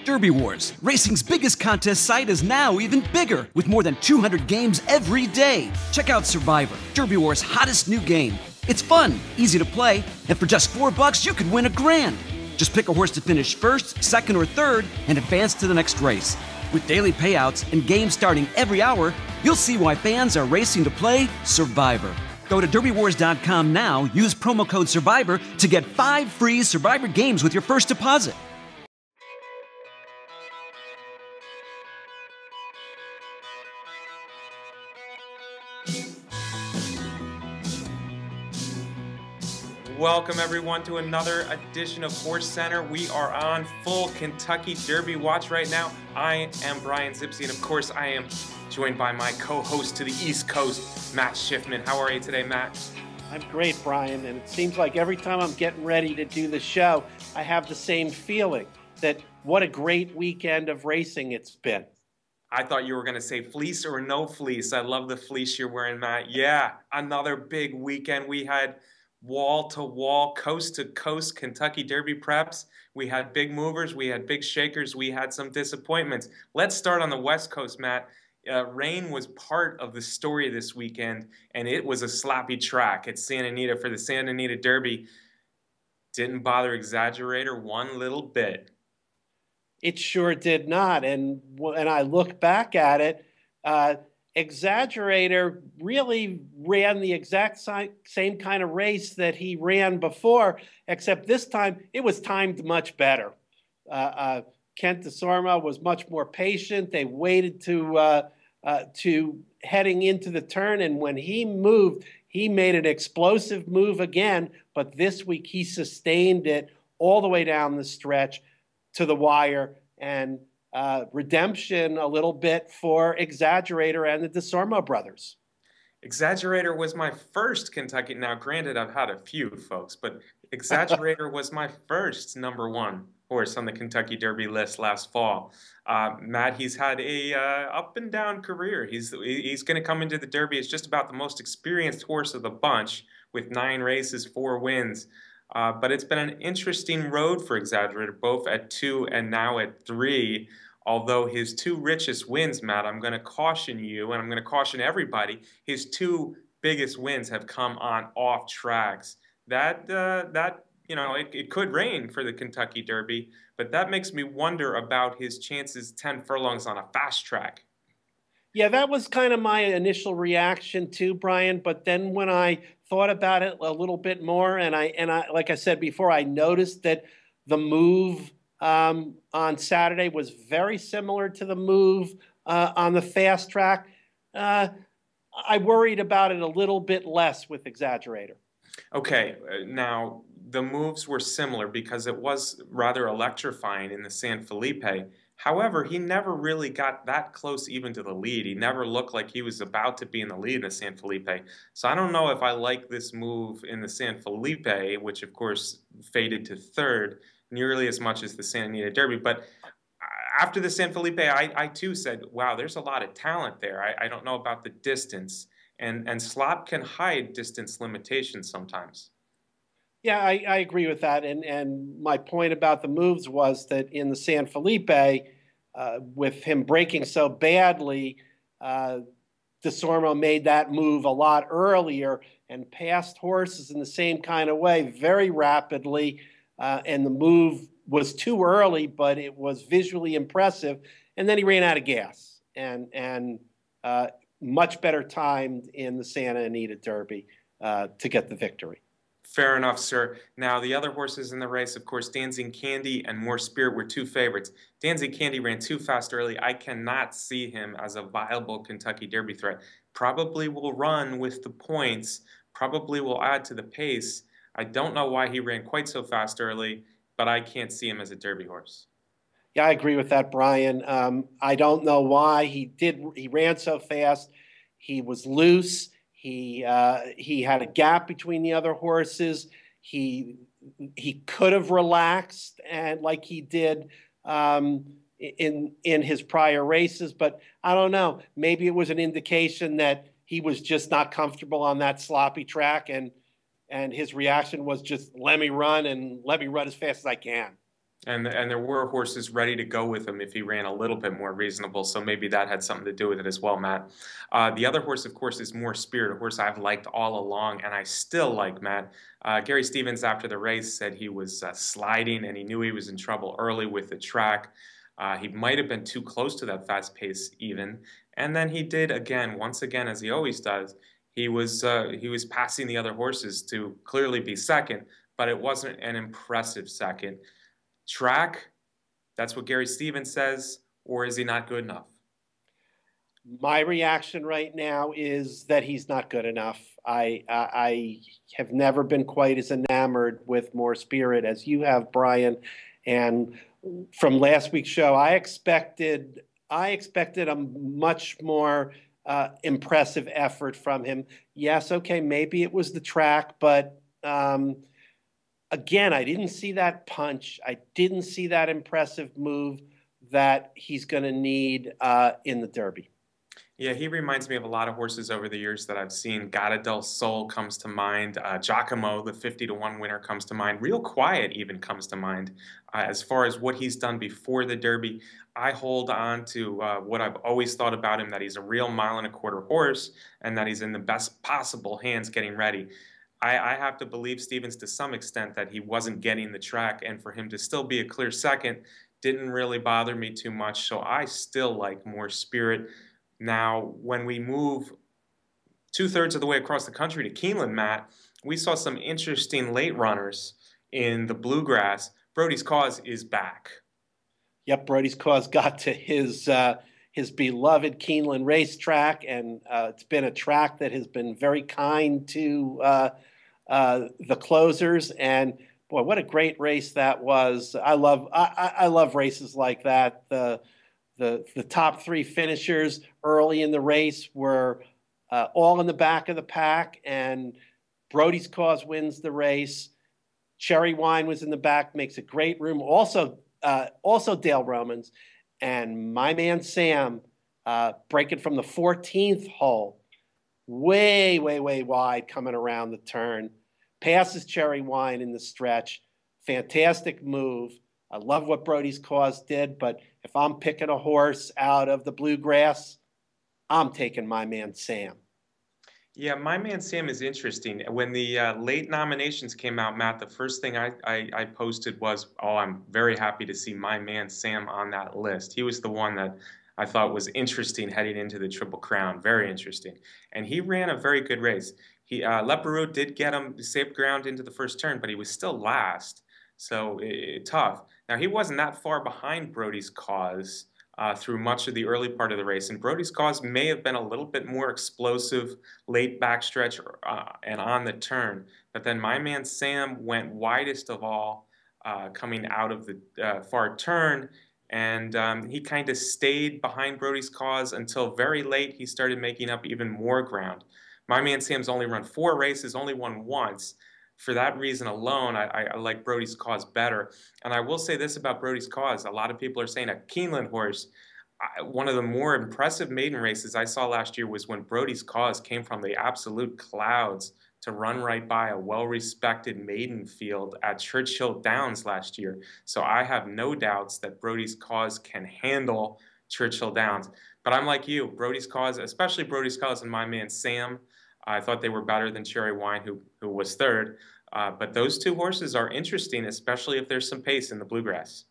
Derby Wars, racing's biggest contest site, is now even bigger, with more than 200 games every day. Check out Survivor, Derby Wars' hottest new game. It's fun, easy to play, and for just $4 you could win $1,000. Just pick a horse to finish first, second, or third, and advance to the next race. With daily payouts and games starting every hour, you'll see why fans are racing to play Survivor. Go to DerbyWars.com now, use promo code SURVIVOR to get 5 free Survivor games with your first deposit. Welcome everyone to another edition of HorseCenter. We are on full Kentucky Derby watch right now. I am Brian Zipsy, and of course I am joined by my co-host to the East Coast, Matt Schiffman. How are you today, Matt? I'm great, Brian, and it seems like every time I'm getting ready to do the show, I have the same feeling that what a great weekend of racing it's been. I thought you were going to say fleece or no fleece. I love the fleece you're wearing, Matt. Yeah, another big weekend. We had wall-to-wall, coast-to-coast Kentucky Derby preps. We had big movers, we had big shakers, we had some disappointments. Let's start on the West Coast, Matt. Rain was part of the story this weekend, and it was a sloppy track at Santa Anita for the Santa Anita Derby. Didn't bother Exaggerator one little bit. It sure did not, and when I look back at it, Exaggerator really ran the exact same kind of race that he ran before, except this time it was timed much better. Kent DeSorma was much more patient. They waited to heading into the turn, and when he moved, he made an explosive move again, but this week he sustained it all the way down the stretch to the wire, and redemption a little bit for Exaggerator and the DeSorma brothers. Exaggerator was my first Kentucky. Now, granted, I've had a few, folks, but Exaggerator was my first #1 horse on the Kentucky Derby list last fall. Matt, he's had a up and down career. He's going to come into the Derby as just about the most experienced horse of the bunch with 9 races, 4 wins. But it's been an interesting road for Exaggerator, both at 2 and now at 3. Although his 2 richest wins, Matt, I'm going to caution you, and I'm going to caution everybody, his 2 biggest wins have come on off tracks. That it could rain for the Kentucky Derby, but that makes me wonder about his chances 10 furlongs on a fast track. Yeah, that was kind of my initial reaction too, Brian. But then when I thought about it a little bit more, and I like I said before, I noticed that the move on Saturday was very similar to the move on the fast track. I worried about it a little bit less with Exaggerator. Okay, now the moves were similar because it was rather electrifying in the San Felipe. However, he never really got that close even to the lead. He never looked like he was about to be in the lead in the San Felipe. So I don't know if I like this move in the San Felipe, which of course faded to 3rd, nearly as much as the Santa Anita Derby. But after the San Felipe, I too said, wow, there's a lot of talent there. I don't know about the distance. And slop can hide distance limitations sometimes. Yeah, I agree with that. And my point about the moves was that in the San Felipe, with him breaking so badly, DeSorma made that move a lot earlier and passed horses in the same kind of way very rapidly. And the move was too early, but it was visually impressive. And then he ran out of gas and much better timed in the Santa Anita Derby to get the victory. Fair enough, sir. Now, the other horses in the race, of course, Dancing Candy and More Spirit were 2 favorites. Dancing Candy ran too fast early. I cannot see him as a viable Kentucky Derby threat. Probably will run with the points, probably will add to the pace. I don't know why he ran quite so fast early, but I can't see him as a Derby horse. Yeah, I agree with that, Brian. I don't know why he ran so fast. He was loose. He had a gap between the other horses. He could have relaxed and like he did in his prior races, but I don't know. Maybe it was an indication that he was just not comfortable on that sloppy track, and his reaction was just let me run as fast as I can. And there were horses ready to go with him if he ran a little bit more reasonable, so maybe that had something to do with it as well, Matt. The other horse, of course, is More Spirit, a horse I've liked all along, and I still like, Matt. Gary Stevens, after the race, said he was sliding, and he knew he was in trouble early with the track. He might have been too close to that fast pace even, and then he did again, once again, as he always does. He was passing the other horses to clearly be second, but it wasn't an impressive second. Track, that's what Gary Stevens says, or is he not good enough? My reaction right now is that he's not good enough. I have never been quite as enamored with More Spirit as you have, Brian. And from last week's show, I expected a much more impressive effort from him. Yes, okay, maybe it was the track, but again, I didn't see that punch. I didn't see that impressive move that he's going to need in the Derby. Yeah, he reminds me of a lot of horses over the years that I've seen. Gata del Sol comes to mind. Giacomo, the 50-1 winner, comes to mind. Real Quiet even comes to mind. As far as what he's done before the Derby, I hold on to what I've always thought about him, that he's a real mile-and-a-quarter horse and that he's in the best possible hands getting ready. I have to believe Stevens to some extent that he wasn't getting the track, and for him to still be a clear second didn't really bother me too much, so I still like More Spirit. Now, when we move two-thirds of the way across the country to Keeneland, Matt, we saw some interesting late runners in the bluegrass. Brody's Cause is back. Yep, Brody's Cause got to his beloved Keeneland racetrack, and it's been a track that has been very kind to the closers. And boy, what a great race that was! I love races like that. The top three finishers early in the race were all in the back of the pack, and Brody's Cause wins the race. Cherry Wine was in the back, makes a great room. Also Dale Romans, and my man Sam breaking from the 14th hole, way wide, coming around the turn, passes Cherry Wine in the stretch. Fantastic move. I love what Brody's Cause did, but if I'm picking a horse out of the bluegrass, I'm taking my man Sam. Yeah, my man Sam is interesting. When the late nominations came out, Matt, the first thing I posted was, oh, I'm very happy to see my man Sam on that list. He was the one that I thought was interesting heading into the Triple Crown. Very interesting. And he ran a very good race. Leperoux did get him safe ground into the first turn, but he was still last. So tough. Now, he wasn't that far behind Brody's Cause through much of the early part of the race. And Brody's Cause may have been a little bit more explosive late backstretch and on the turn. But then my man Sam went widest of all coming out of the far turn. And he kind of stayed behind Brody's Cause until very late. He started making up even more ground. My man Sam's only run 4 races, only won once. For that reason alone, I like Brody's Cause better. And I will say this about Brody's Cause. A lot of people are saying a Keeneland horse. One of the more impressive maiden races I saw last year was when Brody's Cause came from the absolute clouds to run right by a well-respected maiden field at Churchill Downs last year. So I have no doubts that Brody's Cause can handle Churchill Downs. But I'm like you, Brody's Cause, especially Brody's Cause and my man Sam, I thought they were better than Cherry Wine, who was third. But those two horses are interesting, especially if there's some pace in the bluegrass.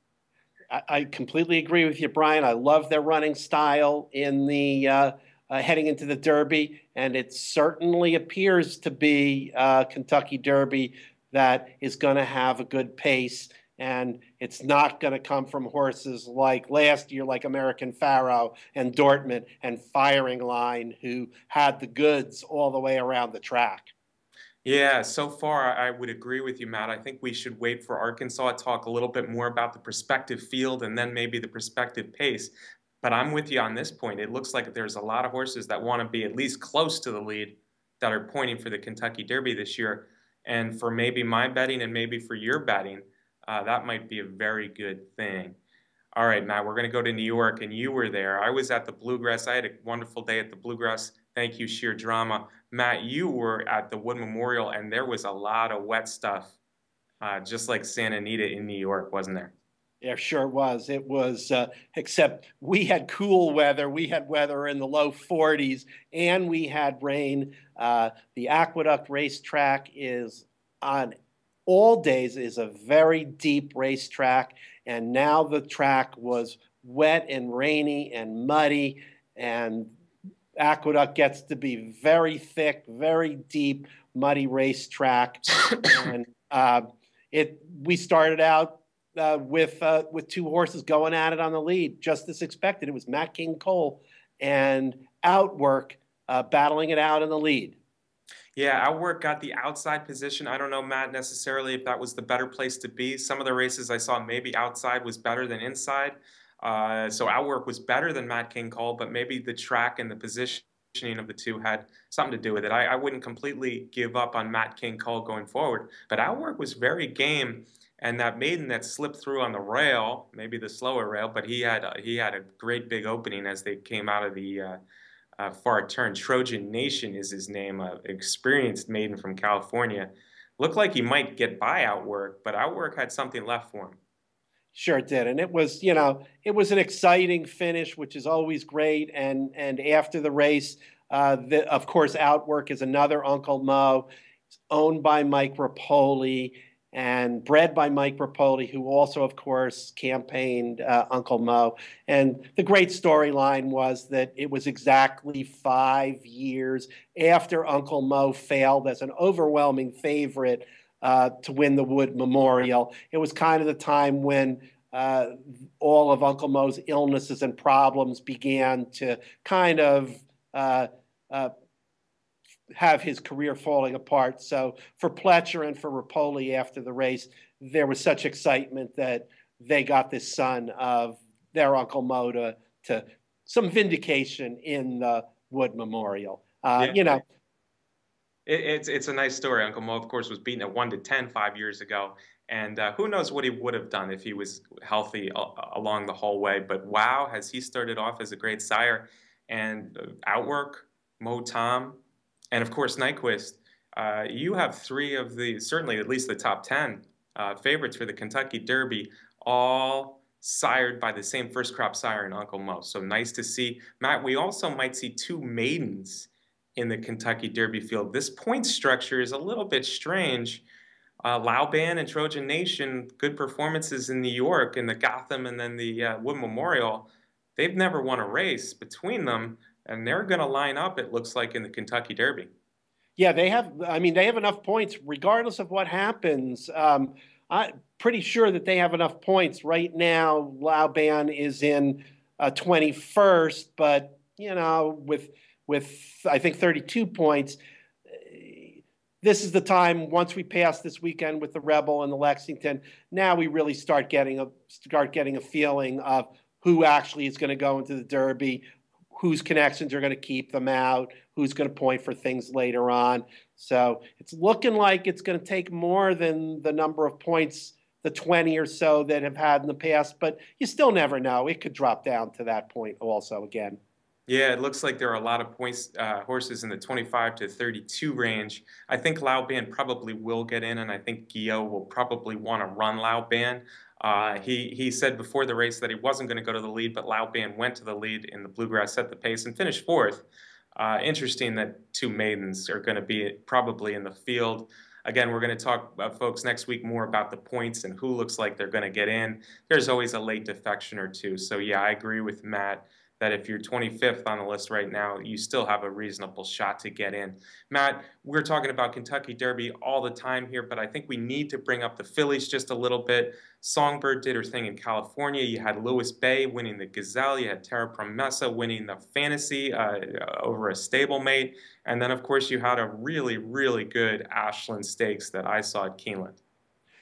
I completely agree with you, Brian. I love their running style in the heading into the Derby, and it certainly appears to be Kentucky Derby that is going to have a good pace. And it's not going to come from horses like last year, like American Pharaoh and Dortmund and Firing Line, who had the goods all the way around the track. Yeah, so far I would agree with you, Matt. I think we should wait for Arkansas to talk a little bit more about the prospective field and then maybe the prospective pace. But I'm with you on this point. It looks like there's a lot of horses that want to be at least close to the lead that are pointing for the Kentucky Derby this year. And for maybe my betting and maybe for your betting, that might be a very good thing. All right, Matt, we're going to go to New York, and you were there. I was at the Bluegrass. I had a wonderful day at the Bluegrass. Thank you, Sheer Drama. Matt, you were at the Wood Memorial, and there was a lot of wet stuff, just like Santa Anita in New York, wasn't there? There sure was. It was, except we had cool weather. We had weather in the low 40s, and we had rain. The Aqueduct racetrack is on all days is a very deep racetrack, and now the track was wet and rainy and muddy, and Aqueduct gets to be very thick, very deep, muddy racetrack, and we started out with two horses going at it on the lead, just as expected. It was Matt King Cole and Outwork battling it out in the lead. Yeah, Outwork got the outside position. I don't know, Matt, necessarily if that was the better place to be. Some of the races I saw, maybe outside was better than inside. So Outwork was better than Matt King Cole, but maybe the track and the positioning of the two had something to do with it. I wouldn't completely give up on Matt King Cole going forward, but Outwork was very game. And that maiden that slipped through on the rail, maybe the slower rail, but he had a great big opening as they came out of the far turn. Trojan Nation is his name, an experienced maiden from California. Looked like he might get by Outwork, but Outwork had something left for him. Sure did, and it was, you know, it was an exciting finish, which is always great. And after the race, of course, Outwork is another Uncle Mo. It's owned by Mike Rapoli and bred by Mike Rapoli, who also, of course, campaigned Uncle Mo. And the great storyline was that it was exactly 5 years after Uncle Mo failed as an overwhelming favorite to win the Wood Memorial. It was kind of the time when all of Uncle Mo's illnesses and problems began to kind of have his career falling apart. So for Pletcher and for Rapoli after the race, there was such excitement that they got this son of their Uncle Mo to some vindication in the Wood Memorial. Yeah. You know, it's a nice story. Uncle Mo, of course, was beaten at 1-10 5 years ago. And who knows what he would have done if he was healthy along the whole way. But wow, has he started off as a great sire. And Outwork, Mo Tom, and of course, Nyquist, you have three of the, certainly at least the top 10 favorites for the Kentucky Derby, all sired by the same first crop sire in Uncle Mo. So nice to see. Matt, we also might see two maidens in the Kentucky Derby field. This point structure is a little bit strange. Lauban and Trojan Nation, good performances in New York, in the Gotham and then the Wood Memorial. They've never won a race between them. And they're going to line up, it looks like, in the Kentucky Derby. Yeah, they have. I mean, they have enough points, regardless of what happens. I'm pretty sure that they have enough points right now. Lauban is in 21st, but you know, with I think 32 points. This is the time, once we pass this weekend with the Rebel and the Lexington, now we really start getting a feeling of who actually is going to go into the Derby, whose connections are going to keep them out, who's going to point for things later on. So it's looking like it's going to take more than the number of points, the 20 or so that have had in the past, but you still never know. It could drop down to that point also again. Yeah, it looks like there are a lot of points, horses in the 25 to 32 range. I think Lauban probably will get in, and I think Guillot will probably want to run Lauban. He said before the race that he wasn't going to go to the lead, but Lauban went to the lead in the Bluegrass, set the pace, and finished fourth. Interesting that two maidens are going to be probably in the field. Again, we're going to talk, folks, next week more about the points and who looks like they're going to get in. There's always a late defection or two. So, yeah, I agree with Matt that if you're 25th on the list right now, you still have a reasonable shot to get in. Matt, we're talking about Kentucky Derby all the time here, but I think we need to bring up the fillies just a little bit. Songbird did her thing in California. You had Lewis Bay winning the Gazelle. You had Terra Promessa winning the Fantasy over a stablemate. And then, of course, you had a really, really good Ashland Stakes that I saw at Keeneland.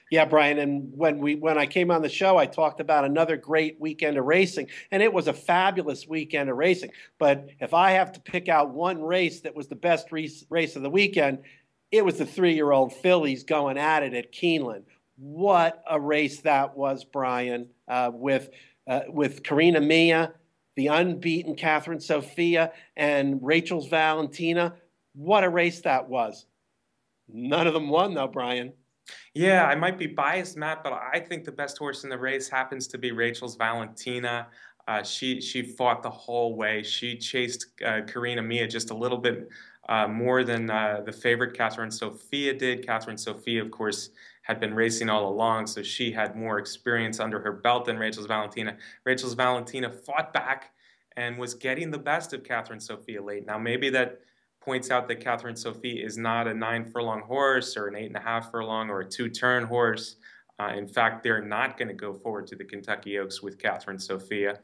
Yeah, Brian, and when I came on the show, I talked about another great weekend of racing, and it was a fabulous weekend of racing. But if I have to pick out one race that was the best race of the weekend, it was the 3-year-old fillies going at it at Keeneland. What a race that was, Brian, with Karina Mia, the unbeaten Catherine Sophia, and Rachel's Valentina. What a race that was. None of them won, though, Brian. Yeah, I might be biased, Matt, but I think the best horse in the race happens to be Rachel's Valentina. She fought the whole way. She chased Karina Mia just a little bit more than the favorite Catherine Sophia did. Catherine Sophia, of course, had been racing all along, so she had more experience under her belt than Rachel's Valentina. Rachel's Valentina fought back and was getting the best of Catherine Sophia late. Now, maybe that points out that Catherine Sophie is not a 9 furlong horse or an 8.5 furlong or a 2-turn horse. In fact, they're not going to go forward to the Kentucky Oaks with Catherine Sophia.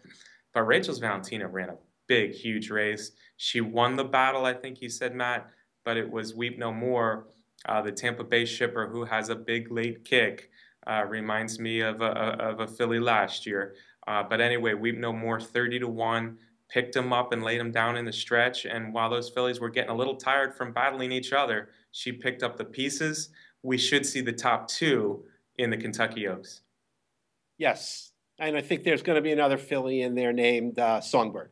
But Rachel's Valentina ran a big, huge race. She won the battle, I think you said, Matt, but it was Weep No More, the Tampa Bay shipper who has a big late kick. Reminds me of a filly last year. But anyway, Weep No More 30-1, picked him up and laid him down in the stretch. And while those fillies were getting a little tired from battling each other, she picked up the pieces. We should see the top two in the Kentucky Oaks. Yes, and I think there's going to be another filly in there named Songbird.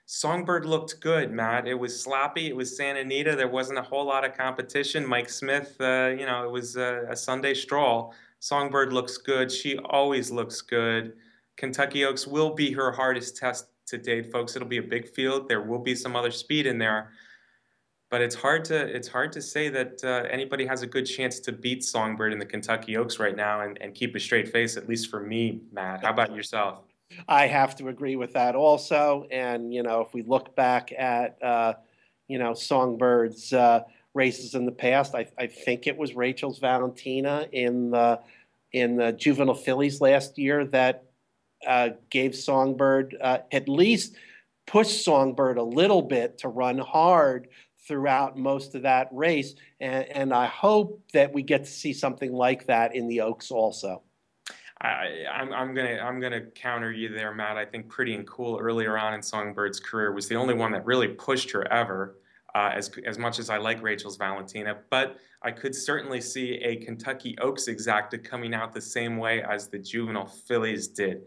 Songbird looked good, Matt. It was sloppy. It was Santa Anita. There wasn't a whole lot of competition. Mike Smith, it was a Sunday stroll. Songbird looks good. She always looks good. Kentucky Oaks will be her hardest test to date, folks. It'll be a big field. There will be some other speed in there, but it's hard to say that anybody has a good chance to beat Songbird in the Kentucky Oaks right now and keep a straight face. At least for me, Matt. How about yourself? I have to agree with that also. And, if we look back at, Songbird's races in the past, I think it was Rachel's Valentina in the juvenile fillies last year that gave Songbird, at least pushed Songbird a little bit to run hard throughout most of that race. And I hope that we get to see something like that in the Oaks also. I'm gonna counter you there, Matt. I think Pretty and Cool earlier on in Songbird's career was the only one that really pushed her ever. As much as I like Rachel's Valentina, but I could certainly see a Kentucky Oaks Exacta coming out the same way as the juvenile fillies did.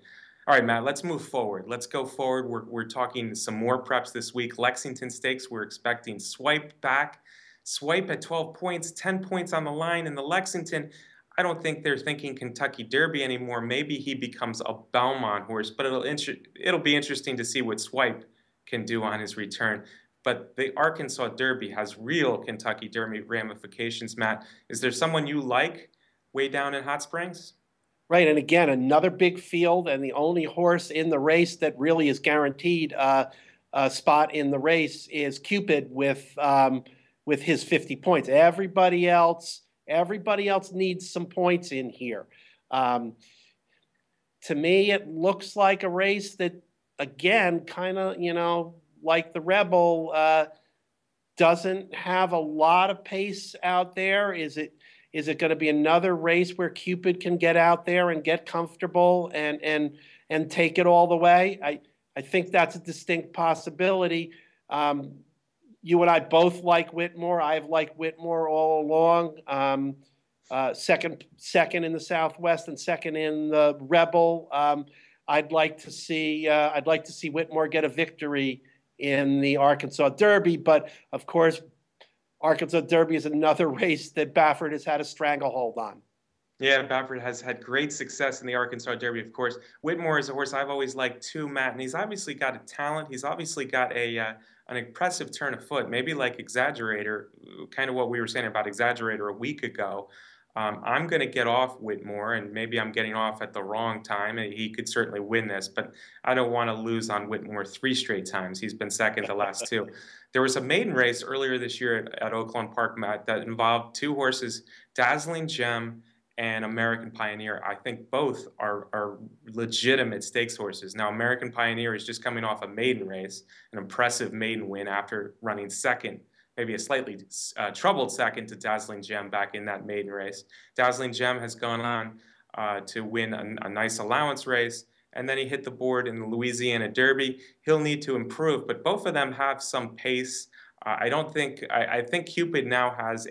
All right, Matt, let's move forward. Let's go forward. We're talking some more preps this week. Lexington Stakes, we're expecting Swipe back. Swipe at 12 points, 10 points on the line in the Lexington. I don't think they're thinking Kentucky Derby anymore. Maybe he becomes a Belmont horse, but it'll be interesting to see what Swipe can do on his return. But the Arkansas Derby has real Kentucky Derby ramifications, Matt. Is there someone you like way down in Hot Springs? Right, and again, another big field, and the only horse in the race that really is guaranteed a spot in the race is Cupid with his 50 points. Everybody else needs some points in here. To me, it looks like a race that, again, kind of, like the Rebel, doesn't have a lot of pace out there. Is it going to be another race where Cupid can get out there and get comfortable and take it all the way? I think that's a distinct possibility. You and I both like Whitmore. I've liked Whitmore all along. Second in the Southwest and second in the Rebel. I'd like to see Whitmore get a victory in the Arkansas Derby, but of course, Arkansas Derby is another race that Baffert has had a stranglehold on. Yeah, Baffert has had great success in the Arkansas Derby, of course. Whitmore is a horse I've always liked too, Matt, and he's obviously got a talent. He's obviously got an impressive turn of foot, maybe like Exaggerator, kind of what we were saying about Exaggerator a week ago. I'm going to get off Whitmore, and maybe I'm getting off at the wrong time. He could certainly win this, but I don't want to lose on Whitmore 3 straight times. He's been second the last 2. There was a maiden race earlier this year at Oaklawn Park, Matt, that involved 2 horses, Dazzling Gem and American Pioneer. I think both are legitimate stakes horses. Now, American Pioneer is just coming off a maiden race, an impressive maiden win after running second, maybe a slightly troubled second to Dazzling Gem back in that maiden race. Dazzling Gem has gone on to win a nice allowance race, and then he hit the board in the Louisiana Derby. He'll need to improve, but both of them have some pace. I think Cupid now has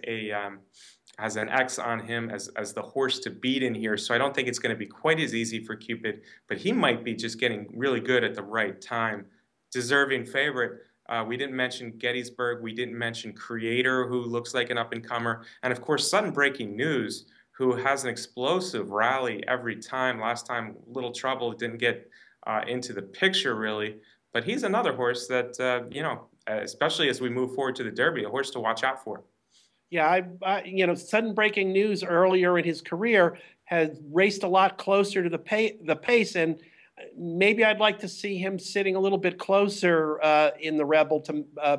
an X on him as the horse to beat in here, so I don't think it's going to be quite as easy for Cupid, but he might be just getting really good at the right time. Deserving favorite. We didn't mention Gettysburg. We didn't mention Creator, who looks like an up-and-comer. And, of course, Sudden Breaking News, who has an explosive rally every time. Last time, little trouble, didn't get into the picture really. But he's another horse that, you know, especially as we move forward to the Derby, a horse to watch out for. Yeah, you know, sudden breaking news earlier in his career has raced a lot closer to the pace, and maybe I'd like to see him sitting a little bit closer in the Rebel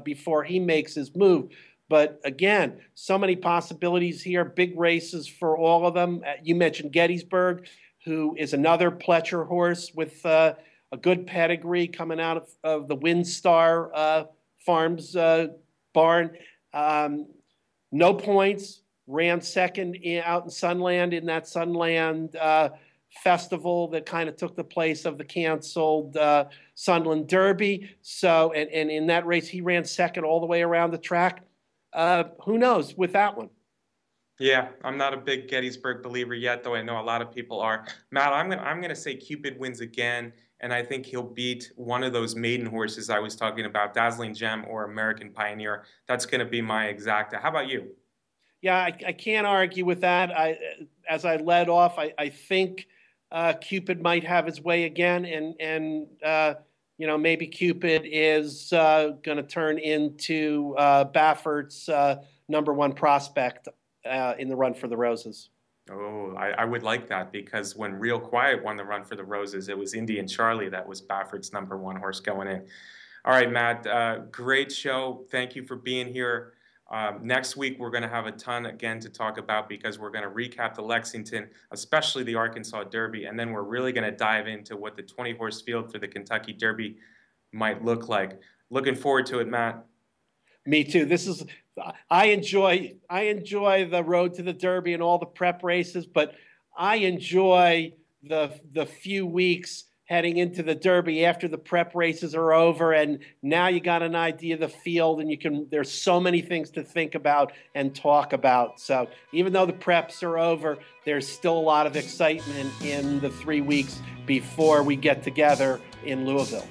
before he makes his move. But again, so many possibilities here, big races for all of them. You mentioned Gettysburg, who is another Pletcher horse with a good pedigree coming out of the Windstar Farms barn. No points, ran second out in Sunland in that Sunland festival that kind of took the place of the canceled Sunland Derby. So, and in that race, he ran second all the way around the track. Who knows with that one? Yeah, I'm not a big Gettysburg believer yet, though I know a lot of people are. Matt, I'm gonna say Cupid wins again, and I think he'll beat one of those maiden horses I was talking about, Dazzling Gem or American Pioneer. That's gonna be my exacta. How about you? Yeah, I can't argue with that. As I led off, I think Cupid might have his way again, and you know, maybe Cupid is going to turn into Baffert's #1 prospect in the Run for the Roses. Oh, I would like that, because when Real Quiet won the Run for the Roses, it was Indian Charlie that was Baffert's #1 horse going in. All right, Matt, great show. Thank you for being here. Next week, we're going to have a ton again to talk about, because we're going to recap the Lexington, especially the Arkansas Derby, and then we're really going to dive into what the 20-horse field for the Kentucky Derby might look like. Looking forward to it, Matt. Me too. I enjoy the road to the Derby and all the prep races, but I enjoy the few weeks heading into the Derby after the prep races are over, and now you got an idea of the field, and there's so many things to think about and talk about. So even though the preps are over, there's still a lot of excitement in the 3 weeks before we get together in Louisville.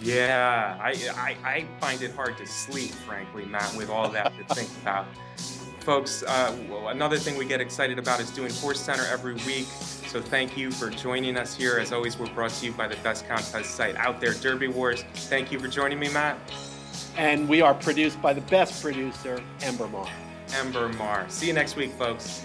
Yeah, I find it hard to sleep, frankly, Matt, with all that to think about. Folks, another thing we get excited about is doing HorseCenter every week. So thank you for joining us here. As always, we're brought to you by the best contest site out there, Derby Wars. Thank you for joining me, Matt. And we are produced by the best producer, Ember Mar. Ember Mar. See you next week, folks.